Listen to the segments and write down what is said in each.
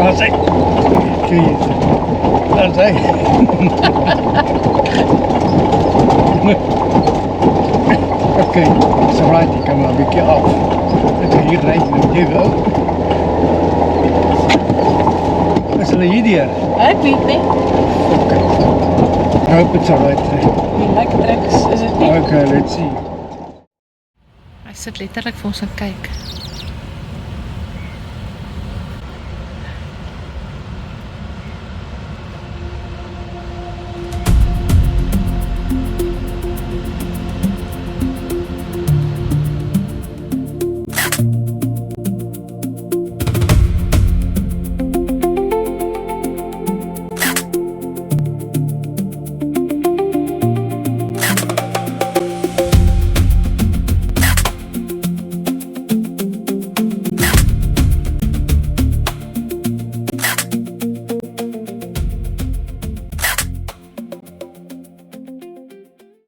Daar zijn. Daar zijn. Oké, it's alright, ik kan maar een beetje af. Het hier rijdt met je wel. Is hulle hier? Ek weet nie. Okay. I hope it's alright. Die lektreks is dit nie? Okay, let's see. Hy sit letterlik vir ons aan kyk.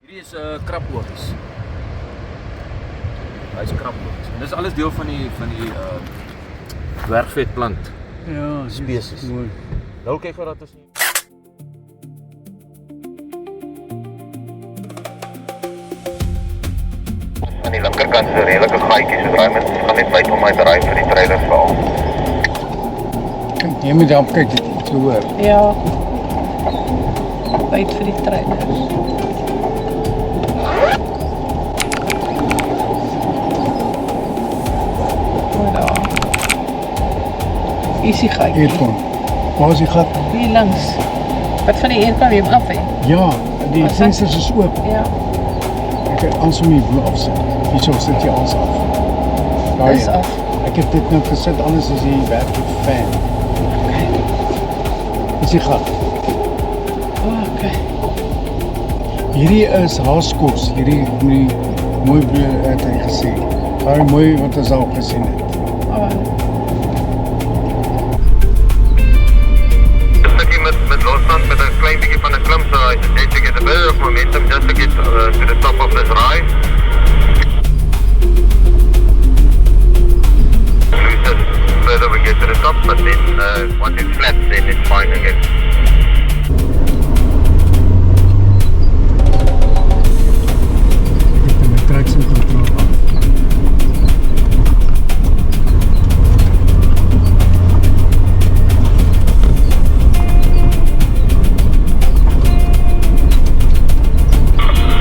Hierdie is krapoorts. Hy is krapoorts. En dis alles deel van die dwergvetplant Ja, spesies. mooi. Nou kyk wat dat is nie. Aan die linkerkant is 'n redelike gaatjie, so draai mens gaan net byt om my draai vir die trailer val. Jy moet daar kyk, dit is hoor. Ja. Byt vir die trekkers. Mooi daar. Hier is die gaatjie. Eerkom. Waar is die gat? Hier langs. Wat van die eerkom jy hem af, hè? Ja, die Wat is vensters is oop. Ja. Ek kan anders om die boel afsit. Hierso sit jy alles af. Daar Dis ja. af. Ek het dit nou gesit, anders is die werk te fan. Is die gat. Oh, okay. Hierdie is haaskos. Hierdie mooi het hy gesê. Baie mooi wat ons al gesien het. Oh, Met losstand met 'n klein bietjie van 'n klim, so I need to get a bit of momentum just to get to the top of this ride. Lose it further we get to the top, but then once it's flat, then it's fine again. Ek het my traction control af.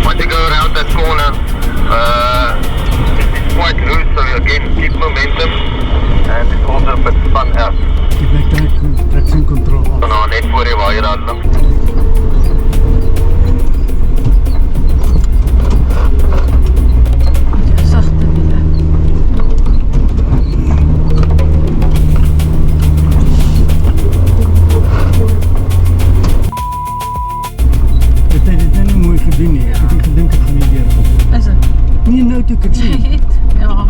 Once you go around that corner, it's quite loose, so again, keep momentum, and it's also a bit spun out. Ek het my traction control af. So nou net voor die waier daar links. sagte wiele. Het hy dit nou nie mooi gedoen nie. Ek het nie gedink ek gaan nie weer. Is dit? Nee, nou toe ek het Jy sien. het? Ja.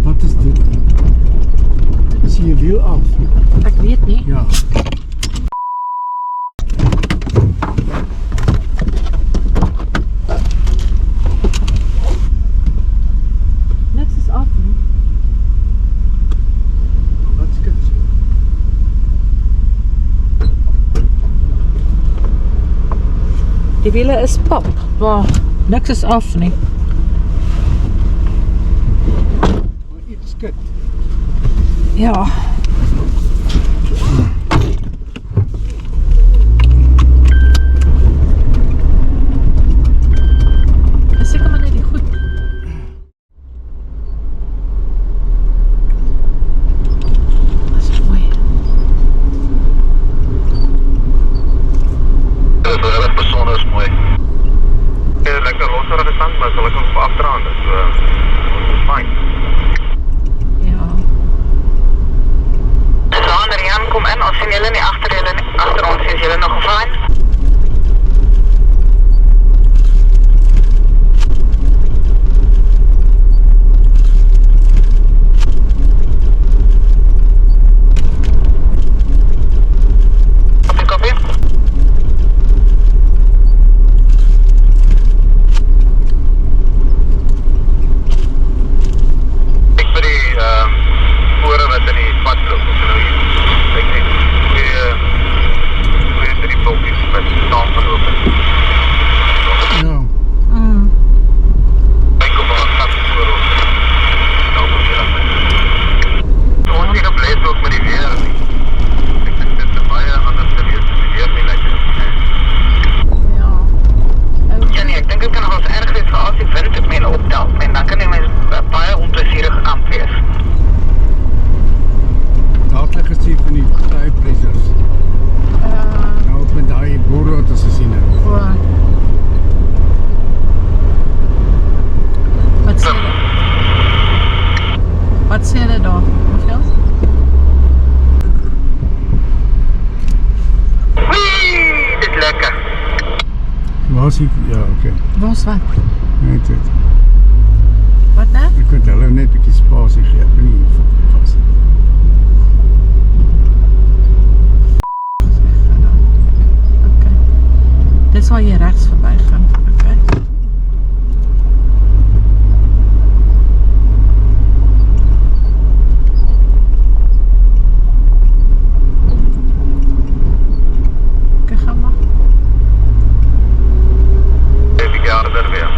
Wat is dit? Is jy wiel af? Ek weet nie. Ja. Niks is af nie. Wat skit so? Die wiele is pap. Maar niks is af nie. Maar iets skit. Ja. Is seker maar net die goed. Dat is mooi. Dat persoon is mooi. Lekker losere stand, maar gelukkig op achteraan, dus fijn. Ja. Adriaan, kom in, ons sien julle nie achter ons, is julle nog fijn? Kopie. dit kan nogals erg wees vir as die wind op mense optel. En dan kan die mens baie onplezierig kamp wees. Dadelik gesien van die tire pressures. Nou op met daai boorrot as gesien het. Wat sê hulle daar? Hoeveel? Wee, dit is lekker. Waar is die? Ja, oké. Ons wat? Net dit. Wat nou? Ek het hulle net 'n bietjie spasie gee. Ek weet nie vas. Okay. Dis waar jy regs verby gaan. Okay. Okay, gaan maar. Die jaren er weer.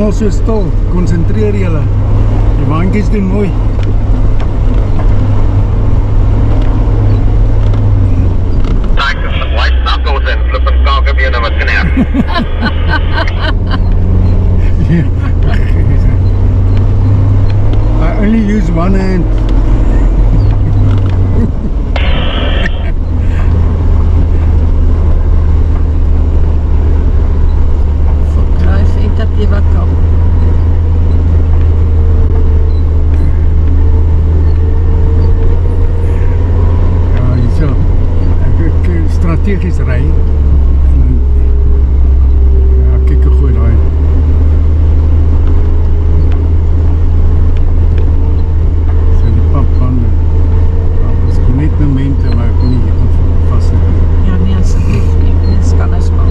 almal so stil. Konsentreer julle. Die waantjies doen mooi. Taxes met white knuckles en flippend kakebene wat knerp. I only use one hand. Verkruif het dat jy wat kan. Ja, hierso. Ek strategies ry. Ja, kyk hoe goed daai. So die papbande. Dit is net momente maar ek nie vas nie. Ja, nee, asseblief nie. Mens kan is maar.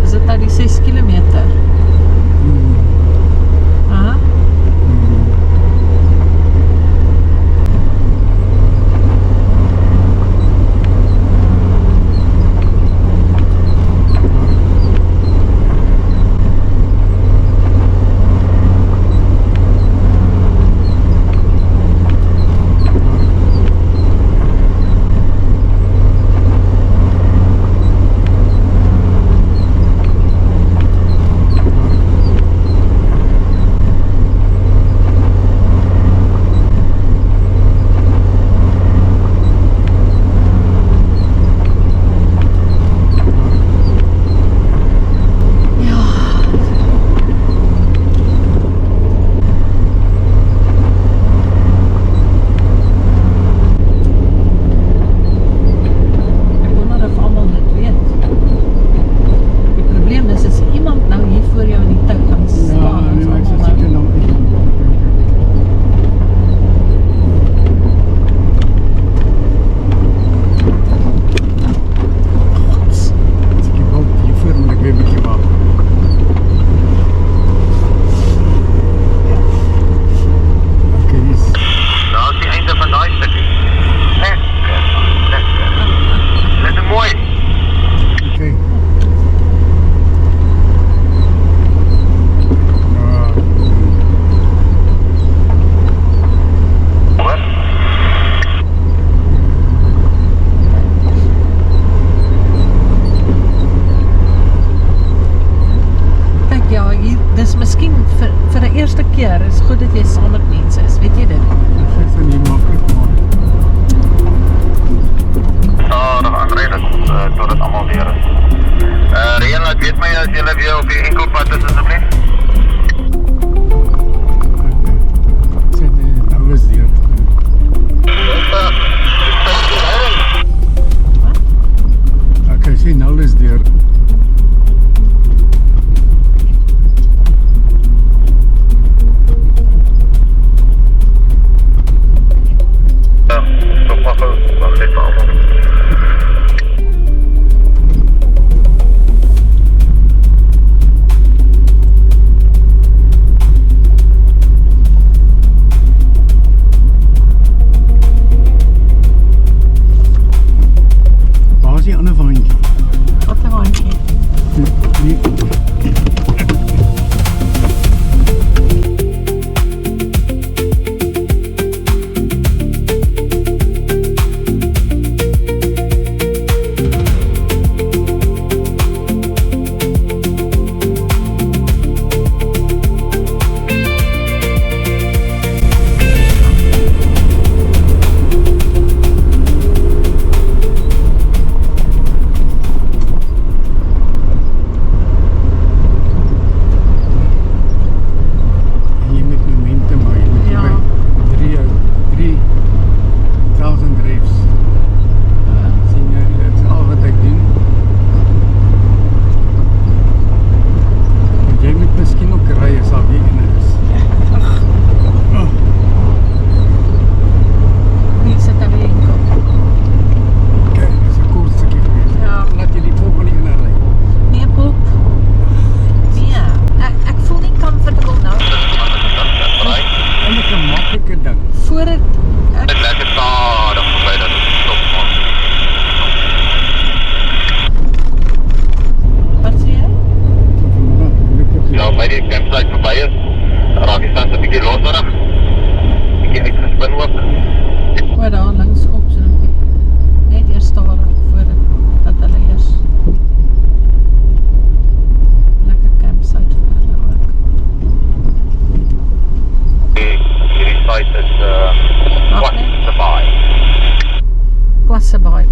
Is dit nou die 6 kilometer? Aha.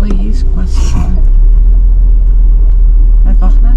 O, hier is kwast. Wacht nou.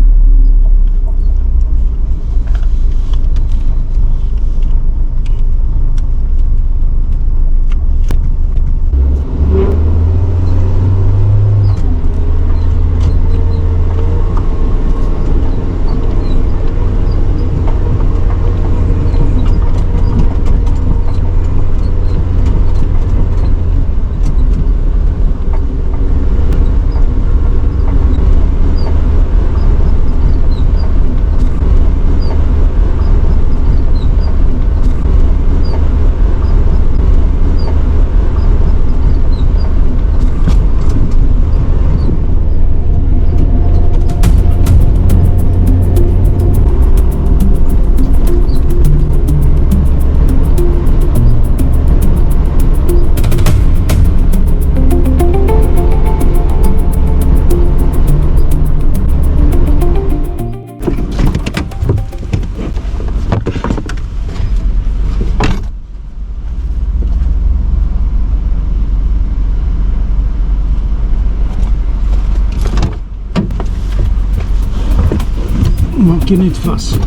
Maak je niet vast.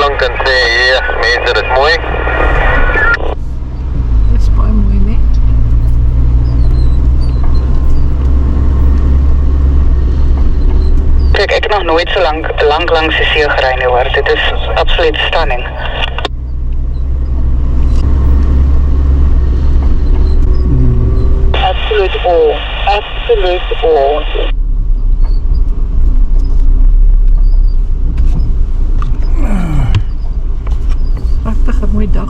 klank en sê, yes, mense, dit is mooi. Dit is baie mooi, nee? Kijk, ik heb nog nooit zo lang langs de zee gereden hoor. Dit is absoluut stunning. Absoluut awe. Absoluut awe. Prachtige mooie dag.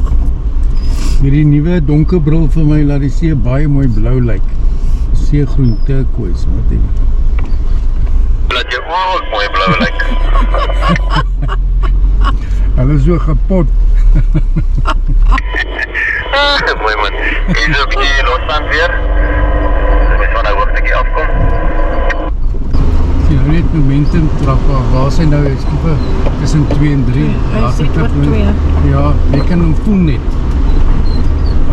Hierdie nuwe donkerbril vir my laat die see baie mooi blou lyk. Seegroen turquoise, wat dit. Laat jou ook mooi blauw lyk. Hulle is so kapot. Mooi man. Hier is ook die losstand weer. Dus met van die hoogtekie afkom. Sien nou net momentum trap af. Waar sy nou is kiepe tussen 2 en 3. Hy is net oor 2. Ja, jy kan hom voel net.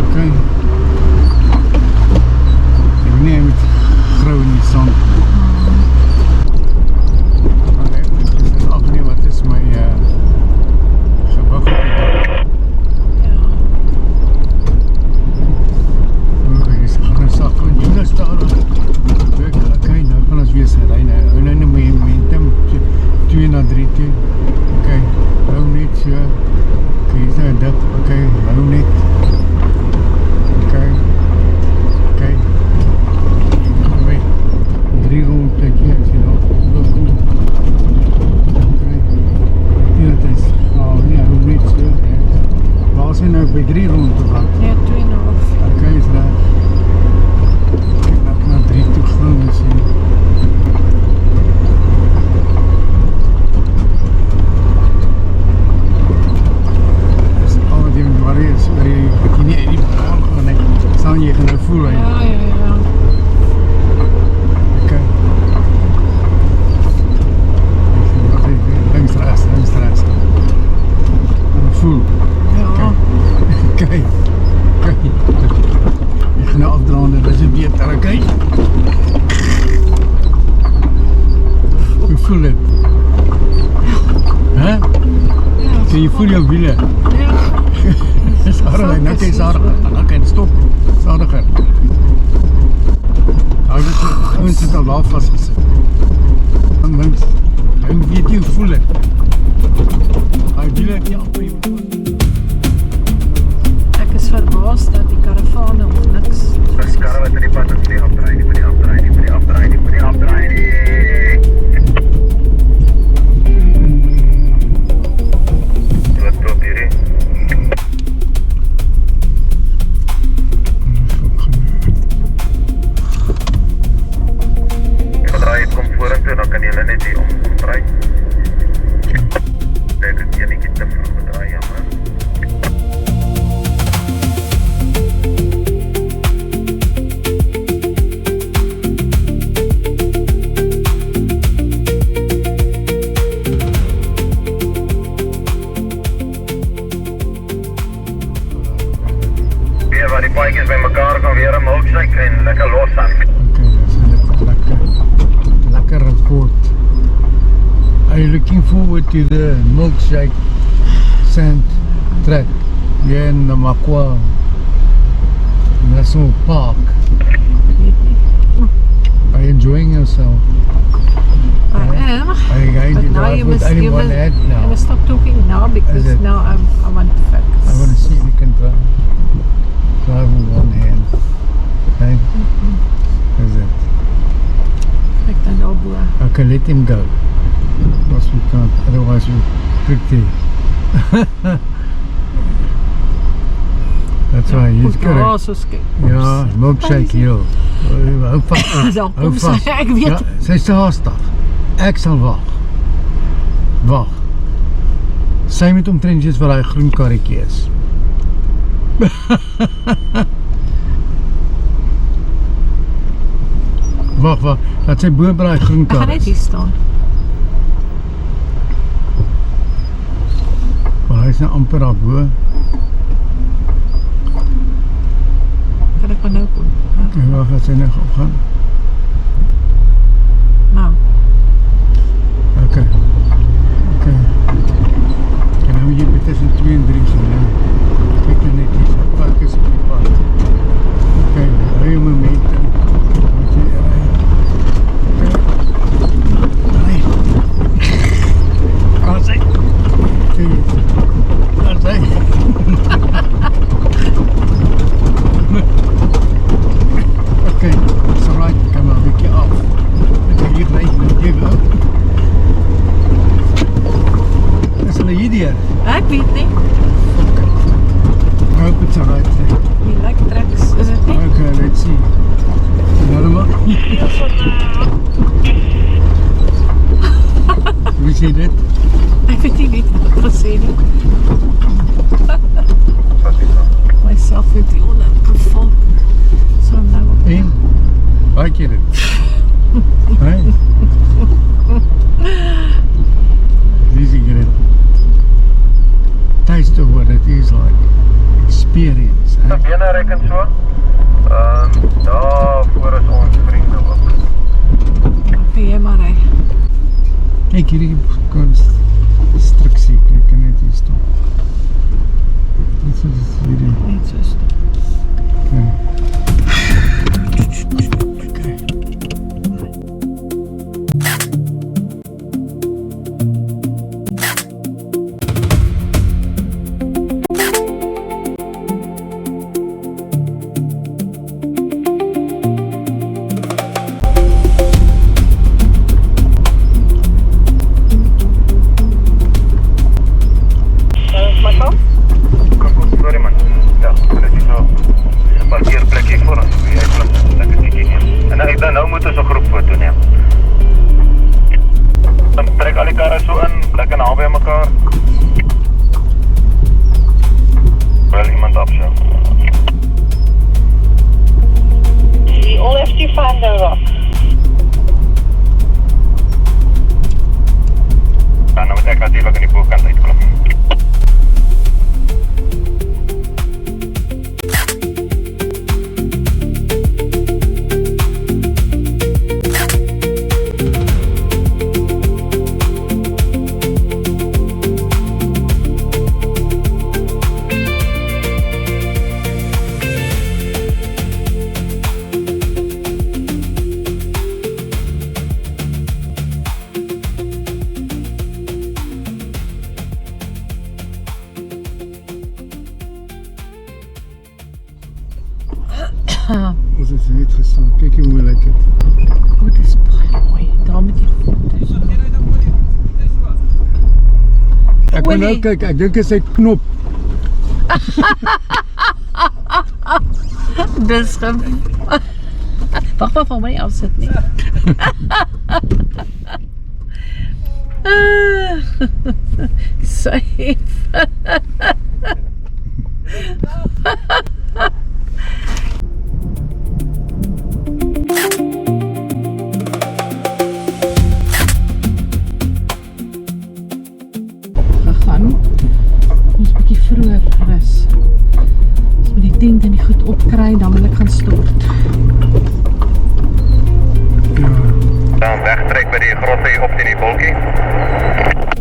Ok. Ek weet nie, hy moet grauw in die sand. Okay, hou net so. Okay, hier's nou 'n dip. Okay, hou voel hy. Ja, ja, ja. Okay. Links rechts. Voel. Ja. Kijk. Ik ga nou afdraaien, dat is een beter, oké? Hoe voel het? Hè? Ja, Kun je voelen jouw wielen? Ja. Zadiger, nou kan je zadiger. Nou kan je stop. Zadiger. Nou, dit is al laag vastgezet. Dan links. En weet je hoe voel het? Hij wielen het niet af. Ek is verbaas dat die karavane of niks. Die karre wat in die pad is, nie afdraai nie, moet nie afdraai nie. Wat klop hierdie? Gedraai, het kom vorentoe, dan kan jy net hier omdraai. Dit is enetjie te vroeg gedraai, jammer. Waar die paadjies by mekaar kan weer 'n milkshake en lekker los aan. Okay, that's a lekker report. Are you looking forward to the milkshake sand track here in the Makwa National Park? Are you enjoying yourself? I am. Are you going But to now drive with only one hand you now? must stop talking now because Is it? now I want to focus. I want to see if you can drive with one hand. Okay? Is it? Ek dan daar bo. Okay, let him go. Because we can't, otherwise we'll prick there. That's why he's Goed, correct. daar so skep. Ja, milkshake hier. Hou vast. Daar Hou kom sy, vast. ek weet. Ja, sy is te haastig. Ek sal wag. Wag. Sy moet omtrent iets waar hy groen karretjie is. Wag. Laat sy bo by daai groen Ek gaan kar net is. hier staan. Maar hy is nou amper daar bo. Kan ek maar nou kom. Okay, wag, laat sy nou opgaan. Nou. Okay. En nou moet jy tussen 2 en 3 sien, hè. Kyk jy net hier, fokus op die pad. Okay, hou jou momentum. Moet jy ry. Okay. Gaan sy. Gaan sy. Okay, it's alright, kan maar 'n bietjie af. Moet jy hier ry, moet jy go. Is hulle hier deur? Ek weet nie. I hope it's alright. Die like tracks, is dit nie? Okay, let's see. Another one? Wie sê dit? Ek weet nie wat ek gesê nie. Myself with die ongeval. So nou. En? Like jy dit? Hey? Easy get it. Taste of what it is like. Experience. Die bene reken so. Daar voor is ons vriende ook. Vir jy maar ry. Kyk hierdie konstruksie, ek kan net hier stop. Dit is hierdie. Net so stop. Okay. Ons het net gestaan. Kyk hoe mooi lyk dit. O, dit is baie mooi. Daar met die foto's. Ek wil nou Olie. kyk, ek dink is hy knop. Dis Wag, van my afsit nie. Safe. Gegaan. Ons bietjie vroeër rus. As we die tent en die goed opkry, dan wil ek gaan stort. Ja. Dan wegtrek by die grotte op in die wolkie.